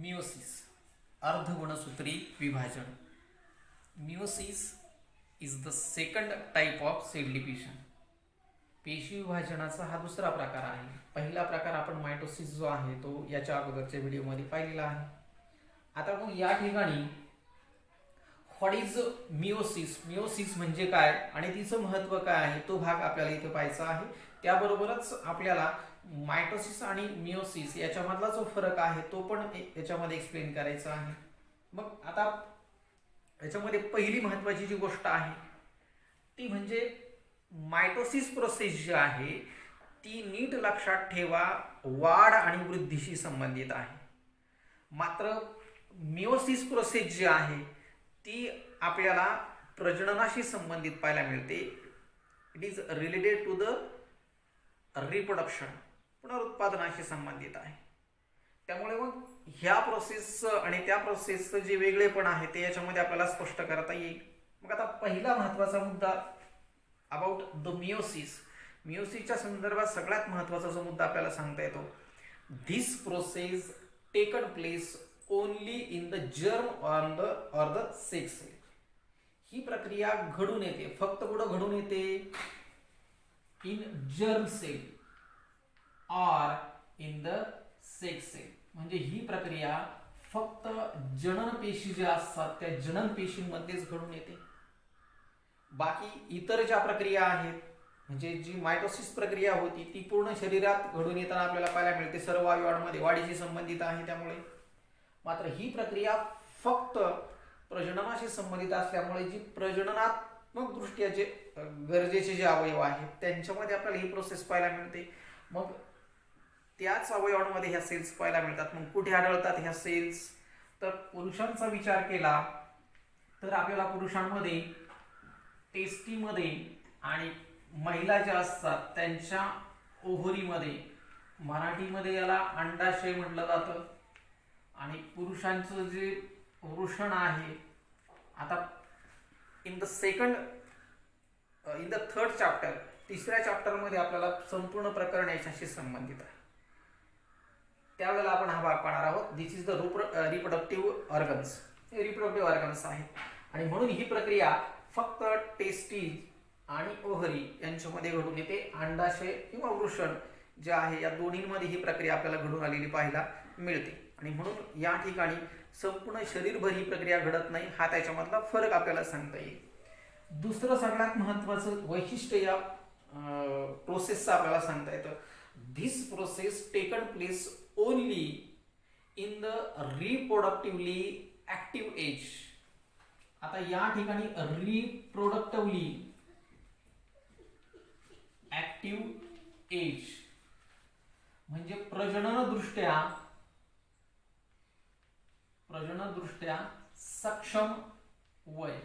Meiosis अर्धगुणसूत्री विभाजन. Meiosis is the second type of cell division. पेशी विभाजनाचा हा दुसरा प्रकार आहे. पहिला प्रकार आपण मायटोसिस जो आहे तो याच्या अगोदरच्या व्हिडिओमध्ये पाहिलेला आहे. आता मग या ठिकाणी व्हॉट इज मियोसिस, मियोसिस म्हणजे काय आणि तिचं महत्त्व काय आहे तो भाग आपल्याला इथे पाहायचा आहे. त्याबरोबरच आपल्याला मायटोसिस आणि मियोसिस याच्यामधला जो फरक आहे तो पण याच्यामध्ये एक्सप्लेन करायचा आहे. मग आता याच्यामध्ये पहिली महत्त्वाची जी गोष्ट आहे ती म्हणजे मायटोसिस प्रोसेस जी आहे ती नीट लक्षात ठेवा वाढ आणि वृद्धीशी संबंधित आहे. मात्र मियोसिस प्रोसेस जी आहे ती आपल्याला प्रजननाशी संबंधित पाहायला मिळते. It is related to the reproduction, पुनरुत्पादनाशी संबंधित आहे. त्यामुळे मग ह्या प्रोसेस आणि त्या प्रोसेसचं जे वेगळेपण आहे ते याच्यामध्ये आपल्याला स्पष्ट करता येईल. मग आता पहिला महत्त्वाचा मुद्दा अबाउट द मियोसिस. मियोसिसच्या संदर्भात सगळ्यात महत्त्वाचा जो मुद्दा आपल्याला सांगता येतो, this process taken place only in the germ or the sex cell. ही प्रक्रिया घडून येते, फक्त कुठं घडून येते, in germ cell or in the sex cell. म्हणजे ही प्रक्रिया फक्त जनन पेशी ज्या असतात त्या जनन पेशींमध्येच घडून येते. बाकी इतर ज्या प्रक्रिया आहेत म्हणजे जी मायटोसिस प्रक्रिया होती ती पूर्ण शरीरात घडून येताना आपल्याला पाहायला मिळते, सर्व अवयवांमध्ये वाढीशी संबंधित आहे. त्यामुळे मात्र ही प्रक्रिया फक्त प्रजननाशी संबंधित असल्यामुळे जी प्रजननात्मक दृष्ट्या जे गरजेचे जे अवयव आहेत त्यांच्यामध्ये आपल्याला ही प्रोसेस पाहायला मिळते. मग त्याच अवयवांमध्ये ह्या सेल्स पाहायला मिळतात. मग कुठे आढळतात ह्या सेल्स, तर पुरुषांचा विचार केला तर आपल्याला पुरुषांमध्ये टेस्टीमध्ये आणि महिला ज्या असतात त्यांच्या ओव्हरीमध्ये, मराठीमध्ये याला अंडाशय म्हटलं जातं. आणि पुरुषांचं जे वृषण आहे, आता इन द थर्ड चॅप्टर, तिसऱ्या चॅप्टरमध्ये आपल्याला संपूर्ण प्रकरण याच्याशी संबंधित आहे. त्यावेळेला आपण हा भाग पाहणार आहोत. दिस इज द रिप्रोडक्टिव्ह ऑर्गन्स. हे रिप्रोडक्टिव्ह ऑर्गन्स आहेत आणि म्हणून ही प्रक्रिया फक्त टेस्टीज आणि ओव्हरी यांच्यामध्ये घडून येते. अंडाशय किंवा वृषण जे आहे या दोन्हीमध्ये ही प्रक्रिया आपल्याला घडून आलेली पाहायला मिळते. आणि म्हणून या ठिकाणी संपूर्ण शरीरभर ही प्रक्रिया घडत नाही, हा त्याच्यामधला फरक आपल्याला सांगता येईल. दुसरं सगळ्यात महत्त्वाचं वैशिष्ट्य या प्रोसेसचं आपल्याला सांगता येतं, this process taken place only in the reproductively active age. आता या ठिकाणी रिप्रोडक्टिव्हली ऍक्टिव्ह एज म्हणजे प्रजननदृष्ट्या सक्षम वय.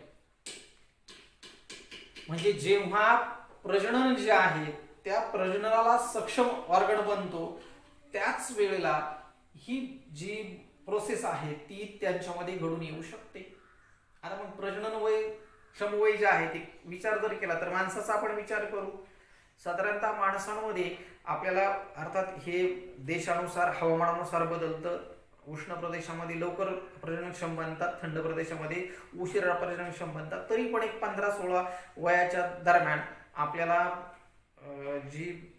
म्हणजे जेव्हा प्रजनन जे आहे त्या प्रजननाला सक्षम ऑर्गन बनतो त्याच वेळेला ही जी प्रोसेस आहे ती त्यांच्यामध्ये घडून येऊ शकते. आता मग प्रजनन वय, क्षमवय जे आहे ते विचार जर केला तर माणसाचा आपण विचार करू, साधारणतः माणसांमध्ये आपल्याला अर्थात हे देशानुसार हवामानानुसार बदलतं. उष्ण प्रदेशामध्ये लवकर प्रजननक्षम बनतात, थंड प्रदेशामध्ये उशिरा प्रजननक्षम बनतात. तरी पण एक 15-16 वयाच्या दरम्यान आपल्याला जी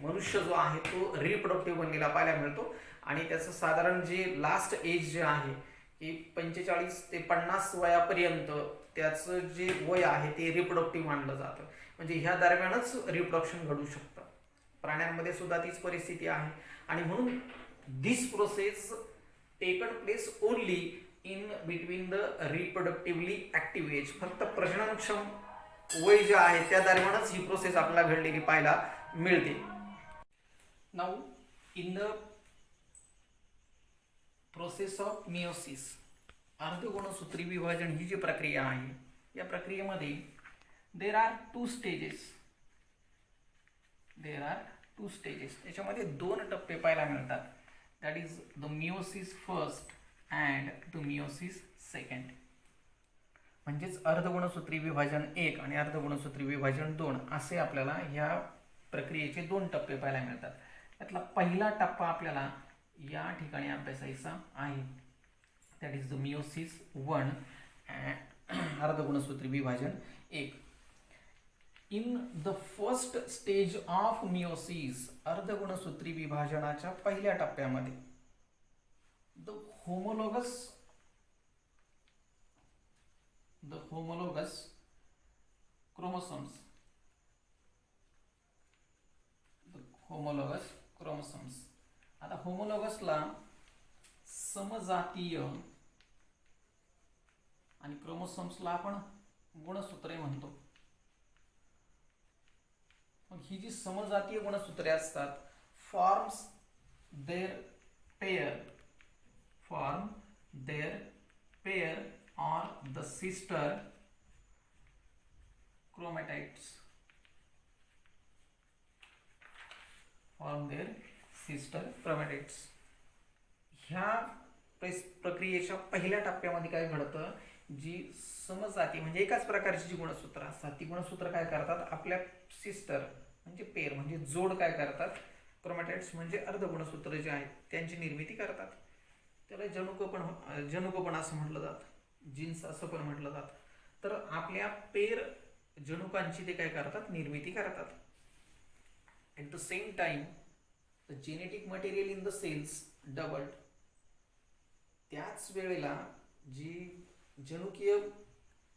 मनुष्य जो आहे तो रिप्रोडक्टिव्ह बनलेला पाहायला मिळतो. आणि त्याचं साधारण जे लास्ट एज जे आहे की 45 ते 50 वयापर्यंत त्याचं जे वय आहे ते रिप्रोडक्टिव्ह मानलं जातं. म्हणजे ह्या दरम्यानच रिप्रोडक्शन घडू शकतं. प्राण्यांमध्ये सुद्धा तीच परिस्थिती आहे. आणि म्हणून this process taken place only in between the reproductively active age. फक्त प्रजननक्षम वय जे आहे त्या दरम्यानच ही प्रोसेस आपल्याला घडलेली पाहायला मिळते. Now in the process of meiosis, अर्धगुणसूत्री विभाजन ही जी प्रक्रिया आहे या प्रक्रियेमध्ये देर आर टू स्टेजेस. याच्यामध्ये 2 टप्पे पाहायला मिळतात. That is the meiosis first and the meiosis second. म्हणजेच अर्धगुणसूत्री विभाजन 1 आणि अर्धगुणसूत्री विभाजन 2 असे आपल्याला ह्या प्रक्रियेचे 2 टप्पे पाहायला मिळतात. त्यातला पहिला टप्पा आपल्याला या ठिकाणी अभ्यासायचा आहे. दॅट इज द मिओसिस 1 अर्धगुणसूत्री विभाजन 1. In the first stage of meiosis अर्धगुणसूत्री विभाजनाच्या पहिल्या टप्प्यामध्ये द होमोलोगस क्रोमोसोम्स आता होमोलोगसला समजातीय आणि क्रोमोसोम्सला आपण गुणसूत्रे म्हणतो. मग ही जी समजातीय गुणसूत्रे असतात form their pair or the sister chromatids form their sister chromatids. ह्या प्रक्रियेच्या पहिल्या टप्प्यामध्ये काय घडतं, जी समजाती म्हणजे एकाच प्रकारची जी गुणसूत्र असतात ती गुणसूत्र काय करतात, आपल्या सिस्टर म्हणजे पेअर म्हणजे जोड काय करतात, क्रोमॅटाइड्स म्हणजे अर्धगुणसूत्र जे आहेत त्यांची निर्मिती करतात. त्याला जनुकपण असं म्हटलं जातं, जीन्स असं पण म्हटलं जातं. तर आपल्या पेर जनुकांची ते काय करतात, निर्मिती करतात. At the same time the genetic material in the cells doubled. त्याच वेळेला जी जनुकीय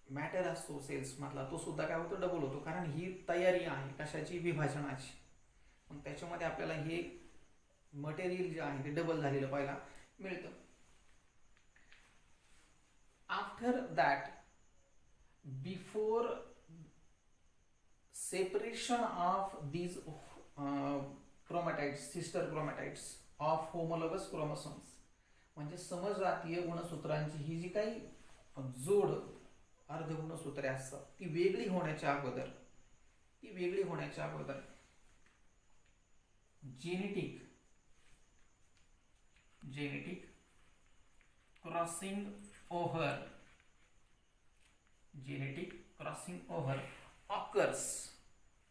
मॅटर असतो सेल्स मधला तो सुद्धा काय होतो, डबल होतो. कारण ही तयारी आहे कशाची, विभाजनाची. मग त्याच्यामध्ये आपल्याला हे मटेरियल जे आहे ते डबल झालेलं पाहायला मिळतं. After that, before separation of these chromatids, sister chromatids of homologous chromosomes, म्हणजे समजातीय गुणसूत्रांची ही जी काही जोड अर्धगुणसूत्रे असतात ती वेगळी होण्याच्या अगोदर जेनेटिक क्रॉसिंग ओव्हर ऑकर्स.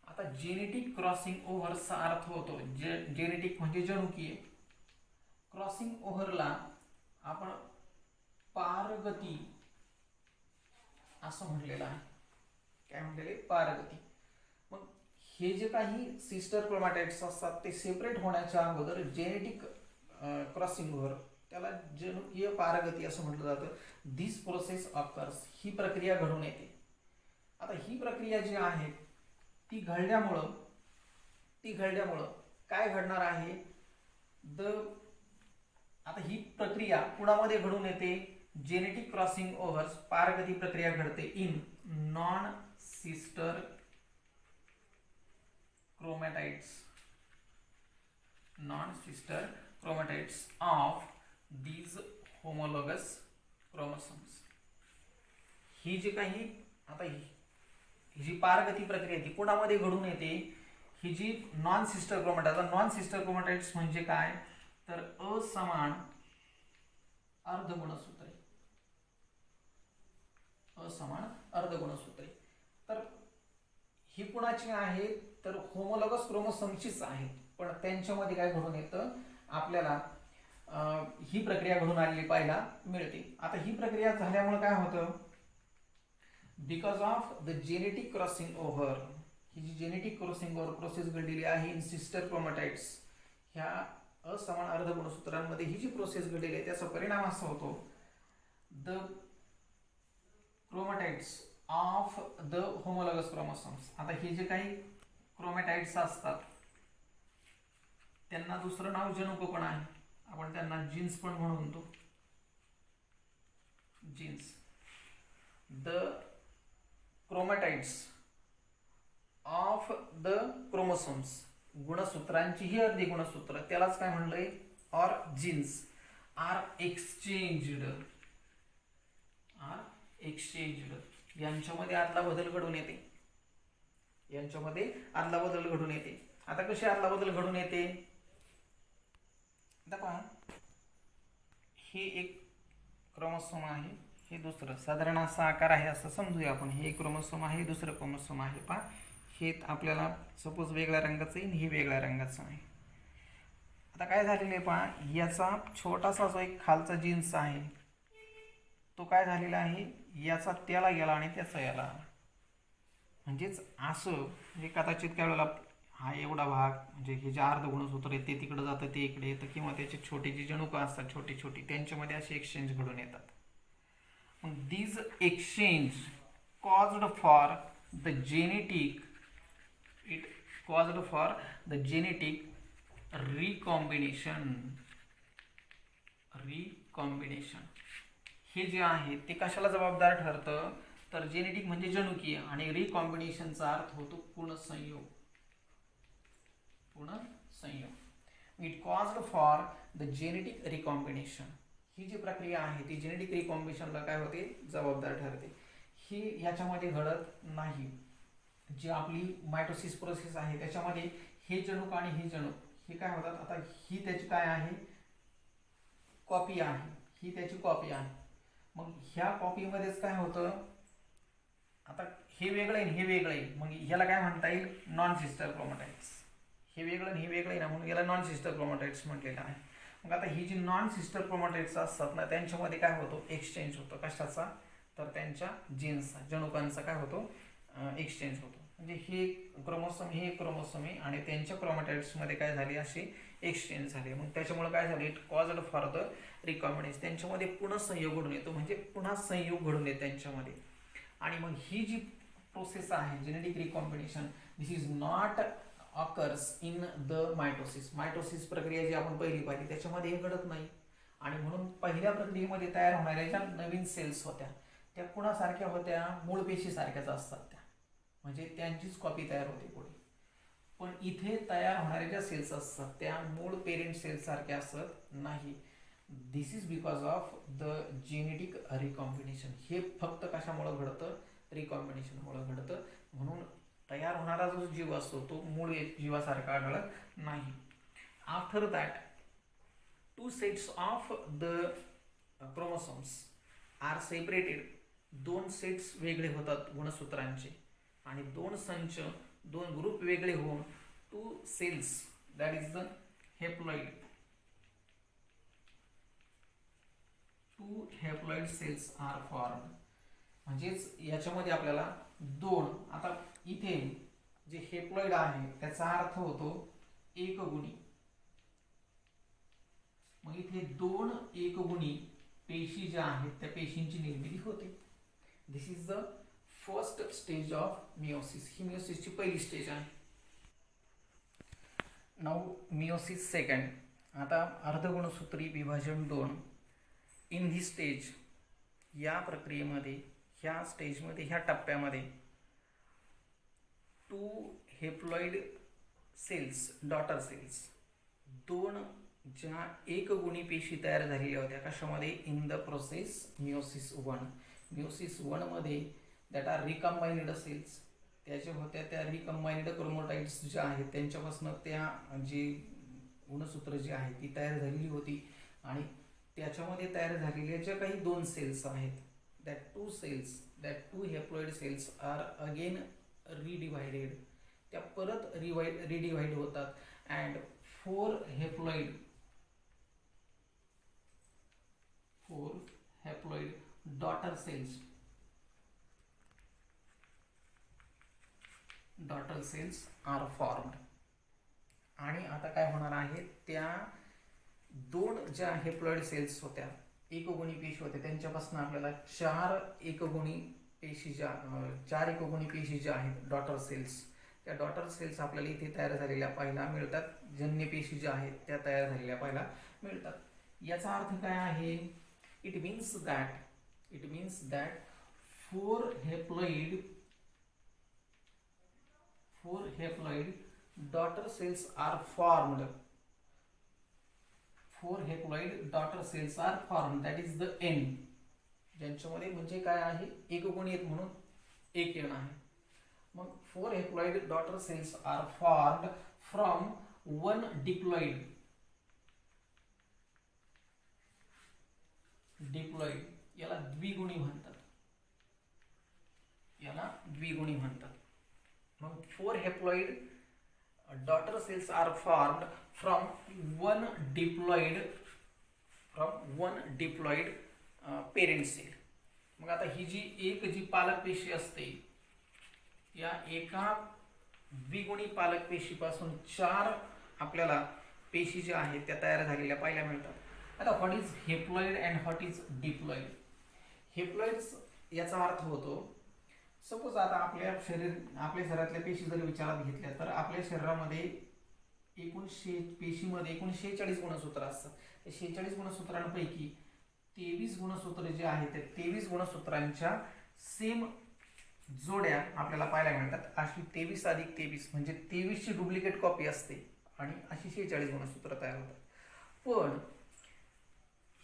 आता जेनेटिक क्रॉसिंग ओव्हरचा अर्थ होतो जेनेटिक म्हणजे जनुकीय, क्रॉसिंग ओव्हरला आपण पारगती असं म्हटलेलं आहे. काय म्हटलेले, पारगती. मग हे जे काही सिस्टर क्रोमॅटाइड्स असतात ते सेपरेट होण्याच्या अगोदर जेनेटिक क्रॉसिंग ओव्हर त्याला जनुकीय पारगती असं म्हटलं जातं. दिस प्रोसेस ऑकर्स, ही प्रक्रिया घडून येते. आता ही प्रक्रिया जी आहे ती घडल्यामुळं काय घडणार आहे, आता ही प्रक्रिया कुणामध्ये घडून येते, जेनेटिक क्रॉसिंग ओव्हर्स पारगती प्रक्रिया घडते in non sister chromatids of these homologous chromosomes. ही जी काही आता ही जी पारगती प्रक्रिया ती कोणामध्ये घडून येते, ही जी नॉन सिस्टर क्रोमॅटाइड्स म्हणजे काय, तर असमान अर्धगुणसूत्रे. तर ही कुणाची आहे, तर होमोलॉगस क्रोमोसोमचीच आहे. पण त्यांच्यामध्ये काय घडून येतं, आपल्याला ही प्रक्रिया घडून आलेली पाहायला मिळते. आता ही प्रक्रिया झाल्यामुळे काय होतं, because of the genetic crossing over, ही जी जेनेटिक क्रॉसिंग ओव्हर प्रोसेस घडलेली आहे इन सिस्टर क्रोमॅटाइड्स, ह्या असमान अर्धगुणसूत्रांमध्ये ही जी प्रोसेस घडलेली आहे त्याचा परिणाम असा होतो, the chromatids of the homologous chromosomes. आता हे जे काही क्रोमॅटाइड्स असतात त्यांना दुसरं नाव जनुक पण आहे, आपण त्यांना जीन्स पण म्हणतो. Genes, the chromatids of the chromosomes, गुणसूत्रांची ही अर्धी गुणसूत्र त्यालाच काय म्हणलंय, ऑर जीन्स आर एक्सचेंज्ड. यांच्यामध्ये आदला बदल घडून येते. आता कशी आदला बदल घडून येते, पहा, हे एक क्रोमोसोम आहे, हे दुसरं साधारण असा आकार आहे असं समजूया आपण. हे एक क्रोमोसोम आहे, दुसरं क्रोमोसोम आहे. पहा, हे आपल्याला सपोज वेगळ्या रंगाचं आहे, हे वेगळ्या रंगाचं आहे. आता काय झालेलं आहे पहा, याचा छोटासा जो एक खालचा जीन्स आहे तो काय झालेला आहे, याचा त्याला गेला आणि त्याचा याला आला. म्हणजेच असं म्हणजे कदाचित काय वेळेला हा एवढा भाग म्हणजे हे जे अर्धगुणसूत्र आहे ते तिकडे जातं ते इकडे येतं, किंवा त्याचे छोटे जे जनुकं असतात छोटी छोटी त्यांच्यामध्ये असे एक्सचेंज घडून येतात. मग these exchange caused for the genetic it caused for the genetic recombination हे जे आहे ते कशाला जबाबदार ठरतं, तर जेनेटिक म्हणजे जनुकीय आणि रिकॉम्बिनेशनचा अर्थ होतो पुनःसंयोग. It caused for the genetic recombination. ही जी प्रक्रिया आहे ती जेनेटिक रिकॉम्बिनेशनला काय होते, जबाबदार ठरते. ही याच्यामध्ये घडत नाही. जी आपली मायटोसिस प्रोसेस आहे त्याच्यामध्ये हे जनुक आणि हे जनुक हे काय होतात, आता ही त्याची काय आहे, कॉपी आहे, ही त्याची कॉपी आहे. मग ह्या कॉपीमध्येच काय होतं, आता हे वेगळं आहे हे वेगळं आहे, मग ह्याला काय म्हणता येईल, नॉन सिस्टर क्रोमॅटाइड्स. हे वेगळं आणि हे वेगळं आहे ना, म्हणून याला नॉन सिस्टर क्रोमॅटाइड्स म्हटलेलं आहे. मग आता ही जी नॉन सिस्टर क्रोमॅटाइड्स असतात ना त्यांच्यामध्ये काय होतो, एक्सचेंज होतो. कशाचा, तर त्यांच्या जीन्सचा जनुकांचा काय होतो, एक्सचेंज होतो. म्हणजे हे क्रोमोसोम हे क्रोमोसोम आहे आणि त्यांच्या क्रोमॅटाइड्समध्ये काय झाली, अशी एक्सचेंज झाली. मग त्याच्यामुळे काय झाले, it caused for the recombination. त्यांच्यामध्ये पुन्हा संयोग घडून येतो, म्हणजे पुन्हा संयोग घडून येतो त्यांच्यामध्ये. आणि मग ही जी प्रोसेस आहे genetic recombination, this is not occurs in the mitosis. Mitosis प्रक्रिया जी आपण पहिली पाहिली त्याच्यामध्ये हे घडत नाही. आणि म्हणून पहिल्या प्रक्रियेमध्ये तयार होणाऱ्या ज्या नवीन सेल्स होत्या त्या कुणासारख्या होत्या, मूळ पेशीसारख्याच असतात त्या, म्हणजे त्यांचीच कॉपी तयार होते पुढे. पण इथे तयार होणाऱ्या ज्या सेल्स असतात त्या मूळ पेरेंट सेल्स सारख्या असत नाही. This is because of the genetic recombination. हे फक्त कशामुळे घडतं, रिकॉम्बिनेशनमुळे घडतं. म्हणून तयार होणारा जो जीव असतो तो मूळ जीवासारखा घडत नाही. After that 2 sets of the chromosomes are separated. 2 sets वेगळे होतात गुणसूत्रांचे आणि 2 संच 2 ग्रुप वेगळे होऊन 2 cells that is the haploid. 2 haploid cells are formed. म्हणजेच याच्यामध्ये आपल्याला 2, आता इथे जे हेप्लॉइड आहे त्याचा अर्थ होतो एकगुणी. मग इथे 2 एकगुणी पेशी ज्या आहेत त्या पेशींची निर्मिती होते. This is the first stage of meiosis. ही मियोसिसची पहिली स्टेज आहे. Now meiosis second. आता अर्धगुणसूत्री विभाजन 2. इन ही स्टेज, या प्रक्रियेमध्ये, ह्या स्टेजमध्ये, ह्या टप्प्यामध्ये 2 हेप्लॉइड सेल्स, डॉटर सेल्स, 2 ज्या एकगुणी पेशी तयार झालेल्या होत्या कशामध्ये, in the process meiosis 1. Meiosis 1 मध्ये दॅट आर रिकंबाइन्ड सेल्स, त्याच्या होत्या त्या रिकंबाइन्ड क्रोमॅटाइड्स ज्या आहेत त्यांच्यापासून त्या जी गुणसूत्र जी आहे ती तयार झालेली होती. आणि त्याच्यामध्ये तयार झालेल्या ज्या काही 2 सेल्स आहेत, that 2 cells, that 2 haploid cells are again redivided. त्या परत रिडिवाइड होतात. And 4 haploid daughter cells are formed. आणि आता काय होणार आहे, त्या 2 ज्या हेप्लॉइड सेल्स होत्या, एकगुणी पेशी होत्या, त्यांच्यापासून आपल्याला 4 एकगुणी पेशी ज्या आहेत डॉटर सेल्स, त्या डॉटर सेल्स आपल्याला इथे तयार झालेल्या पाहायला मिळतात. जन्य पेशी ज्या आहेत त्या तयार झालेल्या पाहायला मिळतात. याचा अर्थ काय आहे, it means that 4 haploid daughter cells are formed. 4 haploid daughter cells are formed, that is the end. ज्यांच्यामध्ये म्हणजे काय आहे, एकगुणी आहेत म्हणून एक एन आहे. मग 4 haploid daughter cells are formed from 1 diploid. याला द्विगुणी म्हणतात. मग 4 haploid daughter cells are formed from one diploid parent cell. मग आता ही जी पालक पेशी असते, या एका द्विगुणी पालक पेशीपासून 4 आपल्याला पेशी ज्या आहेत त्या तयार झालेल्या पाहायला मिळतात. आता what is haploid and what is diploid? Haploids याचा अर्थ होतो, सपोज आता आपल्या शरीरातल्या पेशी जर विचारात घेतल्या तर आपल्या शरीरामध्ये एकूण पेशीमध्ये एकूण 46 गुणसूत्र असतात. त्या 46 गुणसूत्रांपैकी 23 गुणसूत्र जे आहेत त्या 23 गुणसूत्रांच्या सेम जोड्या आपल्याला पाहायला मिळतात. अशी 23 अधिक 23 म्हणजे 23 ची डुप्लिकेट कॉपी असते आणि अशी 46 गुणसूत्र तयार होतात. पण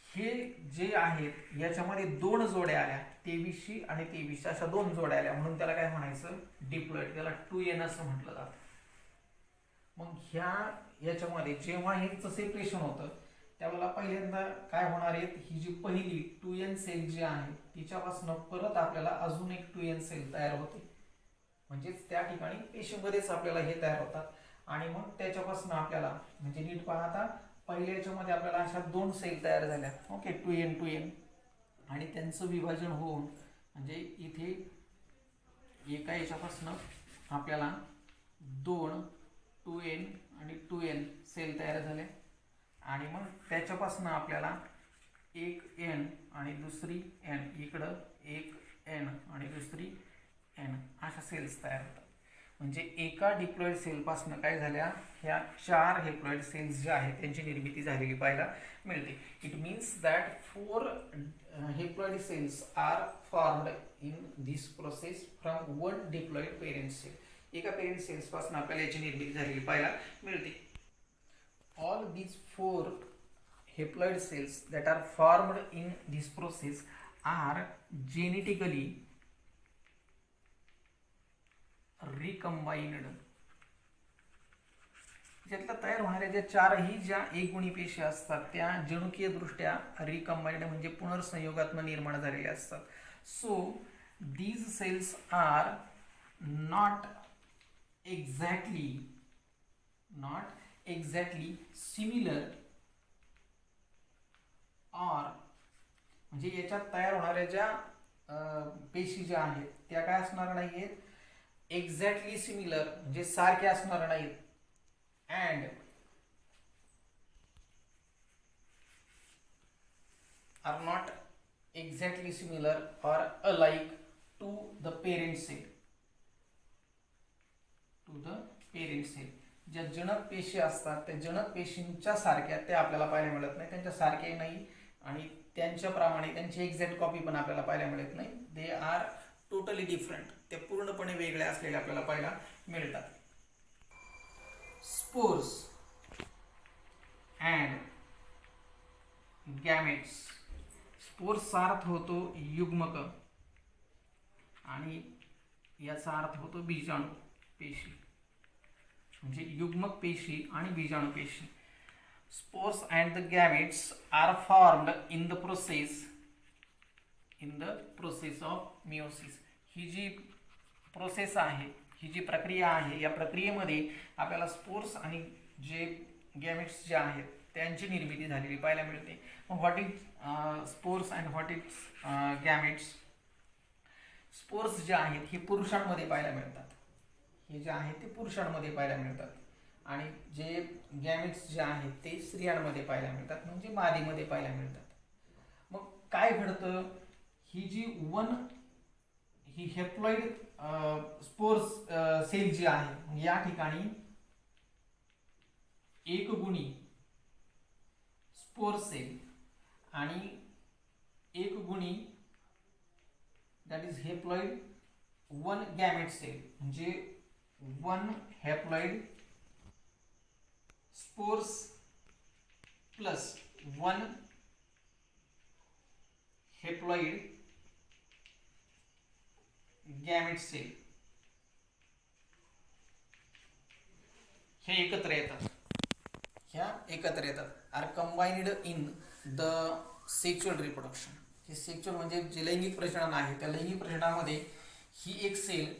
हे जे आहेत याच्यामध्ये 2 जोड्या आल्या, 23 आणि 23 अशा 2 जोड्या आल्या, म्हणून त्याला काय म्हणायचं? डिप्लॉइड. त्याला 2n असं म्हटलं जातं. मग याच्यामध्ये जेव्हा हेचं सेपरेशन होतं त्यावेळेला पहिल्यांदा काय होणार आहे, ही जी पहिली 2n सेल जी आहे तिच्यापासून परत आपल्याला अजून एक 2n सेल तयार होते. म्हणजेच त्या ठिकाणी पेशीमध्येच आपल्याला हे तयार होतात आणि मग त्याच्यापासून आपल्याला म्हणजे नीट पाहता पहिल्या याच्यामध्ये आपल्याला अशा 2 सेल तयार झाल्या. ओके, 2n आणि त्यांचं विभाजन होऊन म्हणजे इथे एका याच्यापासून आपल्याला 2n आणि 2n सेल तयार झाले आणि मग त्याच्यापासून आपल्याला एक n आणि दुसरी n, इकडं एक n आणि दुसरी n अशा सेल्स तयार होतात. म्हणजे एका डिप्लॉइड सेलपासून काय झाल्या, ह्या 4 हेप्लॉइड सेल्स ज्या आहेत त्यांची निर्मिती झालेली पाहायला मिळते. It means that 4 haploid cells are formed in this process from one diploid parent cell. एका पेरेंट सेल्स पासून आपल्याला याची निर्मिती झालेली पाहायला मिळते. All these 4 haploid cells that are formed in this process are genetically recombined. यातल्या तयार होणाऱ्या ज्या 4ही ज्या एकगुणी पेशी असतात त्या जनुकीय दृष्ट्या रिकंबाइंड म्हणजे पुनर्संयोगात्मक निर्माण झालेल्या असतात. So these cells are not exactly similar or म्हणजे याच्यात तयार होणाऱ्या ज्या पेशी ज्या आहेत त्या काय असणार नाहीयेत, एक्झॅक्टली सिमिलर म्हणजे सारख्या असणार नाहीत, and are not exactly similar or alike to the parent cell. ज्या जनक पेशी असतात त्या जनक पेशींच्या सारख्या त्या आपल्याला पाहायला मिळत नाही, त्यांच्या सारखे नाही आणि त्यांच्याप्रमाणे त्यांची एक्झॅक्ट कॉपी पण आपल्याला पाहायला मिळत नाही. दे आर टोटली डिफरंट, ते पूर्णपणे वेगळे असलेले आपल्याला पाहायला मिळतात. Spores and gametes. स्पोर्सचा अर्थ होतो युग्मक आणि याचा अर्थ होतो बीजाणू पेशी, म्हणजे युग्मक पेशी आणि बीजाणू पेशी. Spores and the gametes are formed in the process of meiosis. ही जी प्रोसेस आहे, ही जी प्रक्रिया आहे, या प्रक्रियेमध्ये आपल्याला स्पोर्स आणि जे गॅमेट्स जे आहेत त्यांची निर्मिती झालेली पाहायला मिळते. मग what is spores and what is gametes? Spores जे आहेत हे पुरुषांमध्ये पाहायला मिळतात, हे जे आहेत ते पुरुषांमध्ये पाहायला मिळतात आणि जे गॅमेट्स जे आहेत ते स्त्रियांमध्ये पाहायला मिळतात म्हणजे मादीमध्ये पाहायला मिळतात. मग काय घडतं, ही हेप्लॉइड स्पोर्स सेल जी आहे या ठिकाणी एक गुणी स्पोर सेल आणि एक गुणी that is haploid 1 gamete cell म्हणजे 1 haploid spores plus 1 haploid gamete cell हे एकत्र येतात, are combined in the sexual reproduction. हे सेक्शुअल म्हणजे जे लैंगिक प्रजनन आहे त्या लैंगिक प्रजननामध्ये ही एक सेल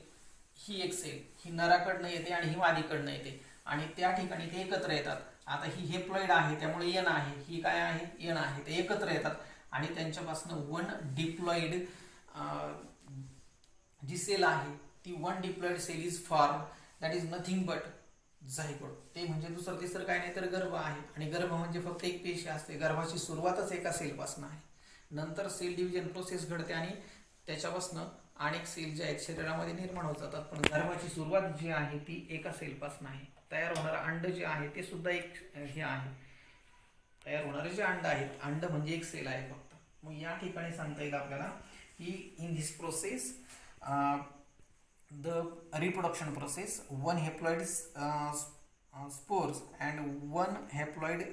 ही नराकडनं येते आणि ही मादीकडनं येते. आणि त्या ठिकाणी ते एकत्र येतात. आता ही हेप्लॉइड आहे त्यामुळे एन आहे, ही काय आहे एन आहे, ते एकत्र येतात आणि त्यांच्यापासून वन डिप्लॉइड जी सेल आहे ती one diploid cell is form, that is nothing but zygote. ते म्हणजे दुसरं तिसरं काय नाही तर गर्भ आहे. आणि गर्भ म्हणजे फक्त एक पेशी असते. गर्भाची सुरुवातच एका सेलपासून आहे. नंतर सेल डिव्हिजन प्रोसेस घडते आणि त्याच्यापासून अनेक सेल जे आहेत शरीरामध्ये निर्माण होत जातात. पण गर्भाची सुरुवात जी आहे ती एका सेलपासून आहे. तयार होणारं अंड जे आहे ते सुद्धा एक हे आहे. तयार होणारे जे अंड आहेत, अंड म्हणजे एक सेल आहे फक्त. मग या ठिकाणी सांगता येईल आपल्याला की in this process the reproduction process, one haploid spores and one haploid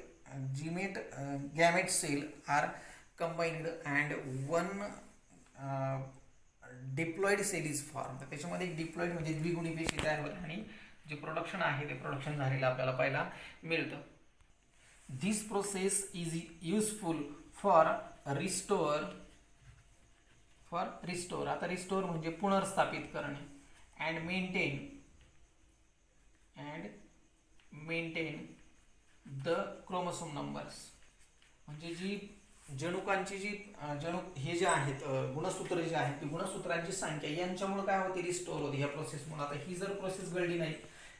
gamete cell are combined and one diploid cell is formed. त्याच्यामध्ये एक डिप्लॉइड म्हणजे द्विगुणी पेशी तयार होते आणि जे प्रोडक्शन आहे ते प्रोडक्शन झालेलं आपल्याला पाहायला मिळतं. This process is useful for restore. आता रिस्टोर म्हणजे पुनर्स्थापित करणे. and maintain the chromosome numbers. म्हणजे जी जनुकांची जी हे जे आहेत गुणसूत्र जे आहेत ती गुणसूत्रांची संख्या यांच्यामुळे काय होते रिस्टोर होते ह्या प्रोसेसमुळे. आता ही जर प्रोसेस घडली नाही,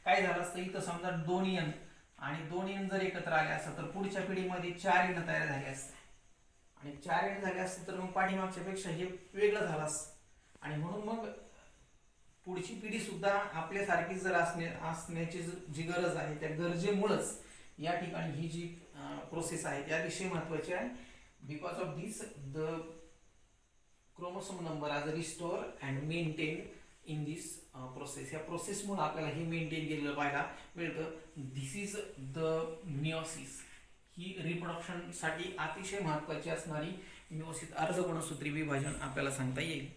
काय झालं असतं इथं समजा 2 एन आणि 2 एन जर एकत्र आले असतात तर पुढच्या पिढीमध्ये 4 एन तयार झाले असते आणि 4 एन झाले असते तर मग पाठीमागच्या पेक्षा हे वेगळं झालं असतं. आणि म्हणून मग पुढची पिढी सुद्धा आपल्यासारखी जर असण्याची जी गरज आहे त्या गरजेमुळेच या ठिकाणी ही जी प्रोसेस आहे ती अतिशय महत्त्वाची आहे. Because of this the chromosome number are restore and maintain in this process. या प्रोसेसमुळे आपल्याला हे मेंटेन केलेलं पाहायला मिळतं. This is the meiosis. ही रिप्रोडक्शनसाठी अतिशय महत्त्वाची असणारी मिओसिस अर्धगुणसूत्री विभाजन आपल्याला सांगता येईल.